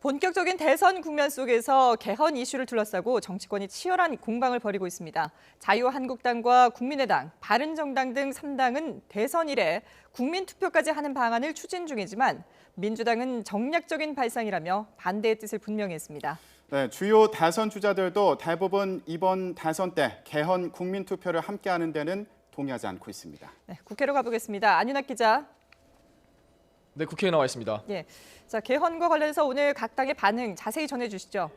본격적인 대선 국면 속에서 개헌 이슈를 둘러싸고 정치권이 치열한 공방을 벌이고 있습니다. 자유한국당과 국민의당, 바른정당 등 3당은 대선 이래 국민투표까지 하는 방안을 추진 중이지만 민주당은 정략적인 발상이라며 반대의 뜻을 분명히 했습니다. 네, 주요 대선 주자들도 대부분 이번 대선 때 개헌 국민투표를 함께하는 데는 동의하지 않고 있습니다. 네, 국회로 가보겠습니다. 안윤학 기자. 네, 국회에 나와 있습니다. 예, 자 개헌과 관련해서 오늘 각 당의 반응 자세히 전해주시죠.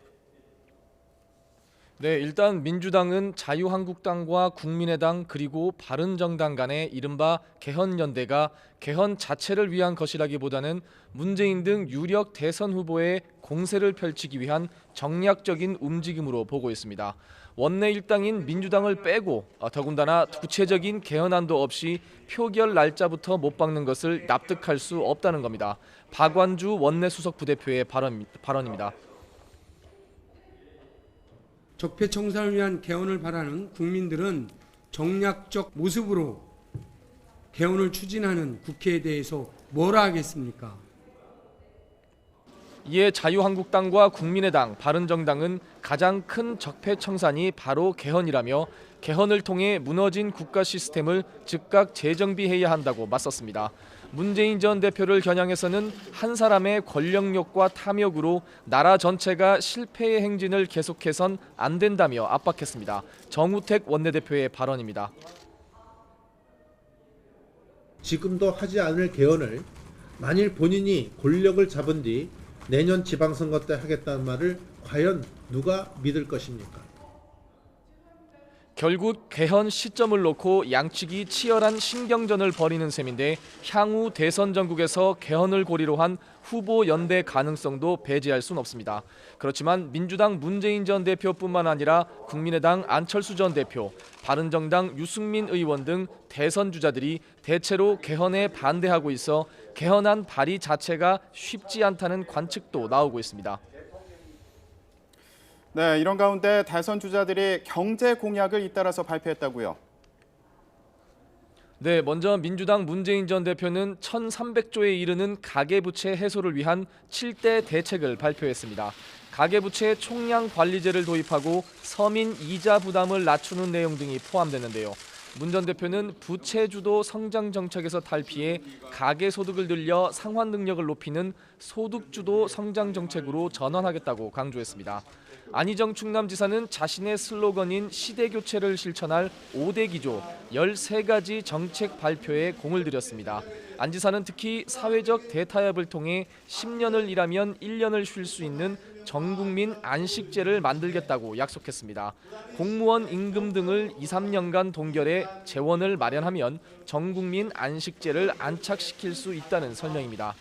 네, 일단 민주당은 자유한국당과 국민의당 그리고 바른정당 간의 이른바 개헌연대가 개헌 자체를 위한 것이라기보다는 문재인 등 유력 대선 후보의 공세를 펼치기 위한 정략적인 움직임으로 보고 있습니다. 원내 일당인 민주당을 빼고 더군다나 구체적인 개헌안도 없이 표결 날짜부터 못 박는 것을 납득할 수 없다는 겁니다. 박완주 원내 수석 부대표의 발언입니다. 적폐청산을 위한 개헌을 바라는 국민들은 정략적 모습으로 개헌을 추진하는 국회에 대해서 뭐라 하겠습니까? 이에 자유한국당과 국민의당, 바른정당은 가장 큰 적폐청산이 바로 개헌이라며 개헌을 통해 무너진 국가 시스템을 즉각 재정비해야 한다고 맞섰습니다. 문재인 전 대표를 겨냥해서는 한 사람의 권력욕과 탐욕으로 나라 전체가 실패의 행진을 계속해선 안 된다며 압박했습니다. 정우택 원내대표의 발언입니다. 지금도 하지 않을 개헌을 만일 본인이 권력을 잡은 뒤 내년 지방선거 때 하겠다는 말을 과연 누가 믿을 것입니까? 결국 개헌 시점을 놓고 양측이 치열한 신경전을 벌이는 셈인데 향후 대선 전국에서 개헌을 고리로 한 후보 연대 가능성도 배제할 순 없습니다. 그렇지만 민주당 문재인 전 대표뿐만 아니라 국민의당 안철수 전 대표, 바른정당 유승민 의원 등 대선 주자들이 대체로 개헌에 반대하고 있어 개헌안 발의 자체가 쉽지 않다는 관측도 나오고 있습니다. 네, 이런 가운데 대선 주자들이 경제 공약을 잇따라서 발표했다고요. 네, 먼저 민주당 문재인 전 대표는 1,300조에 이르는 가계부채 해소를 위한 7대 대책을 발표했습니다. 가계부채 총량 관리제를 도입하고 서민 이자 부담을 낮추는 내용 등이 포함되는데요. 문 전 대표는 부채주도 성장 정책에서 탈피해 가계소득을 늘려 상환 능력을 높이는 소득주도 성장 정책으로 전환하겠다고 강조했습니다. 안희정 충남지사는 자신의 슬로건인 시대교체를 실천할 5대 기조 13가지 정책 발표에 공을 들였습니다. 안 지사는 특히 사회적 대타협을 통해 10년을 일하면 1년을 쉴 수 있는 전국민 안식제를 만들겠다고 약속했습니다. 공무원 임금 등을 2, 3년간 동결해 재원을 마련하면 전국민 안식제를 안착시킬 수 있다는 설명입니다.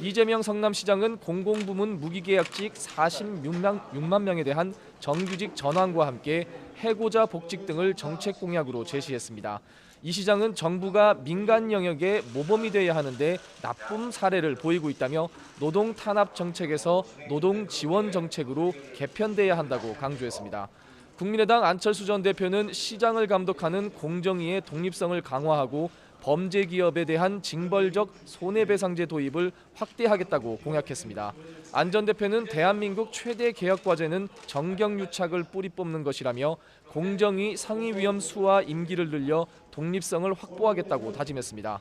이재명 성남시장은 공공부문 무기계약직 46만 명에 대한 정규직 전환과 함께 해고자 복직 등을 정책 공약으로 제시했습니다. 이 시장은 정부가 민간 영역에 모범이 돼야 하는데 나쁜 사례를 보이고 있다며 노동 탄압 정책에서 노동 지원 정책으로 개편돼야 한다고 강조했습니다. 국민의당 안철수 전 대표는 시장을 감독하는 공정위의 독립성을 강화하고 범죄 기업에 대한 징벌적 손해배상제 도입을 확대하겠다고 공약했습니다. 안 전 대표는 대한민국 최대 개혁 과제는 정경유착을 뿌리 뽑는 것이라며 공정위 상임위원 수와 임기를 늘려 독립성을 확보하겠다고 다짐했습니다.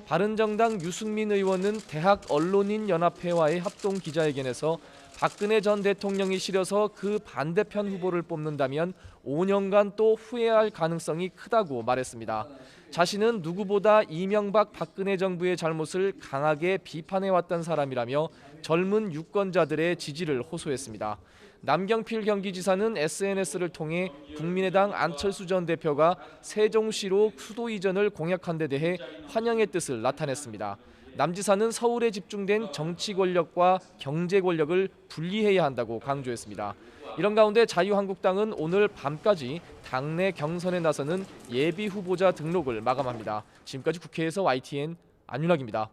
바른정당 유승민 의원은 대학 언론인 연합회와의 합동 기자회견에서 박근혜 전 대통령이 싫어서 그 반대편 후보를 뽑는다면 5년간 또 후회할 가능성이 크다고 말했습니다. 자신은 누구보다 이명박 박근혜 정부의 잘못을 강하게 비판해왔던 사람이라며 젊은 유권자들의 지지를 호소했습니다. 남경필 경기지사는 SNS를 통해 국민의당 안철수 전 대표가 세종시로 수도 이전을 공약한 데 대해 환영의 뜻을 나타냈습니다. 남 지사는 서울에 집중된 정치 권력과 경제 권력을 분리해야 한다고 강조했습니다. 이런 가운데 자유한국당은 오늘 밤까지 당내 경선에 나서는 예비 후보자 등록을 마감합니다. 지금까지 국회에서 YTN 안윤학입니다.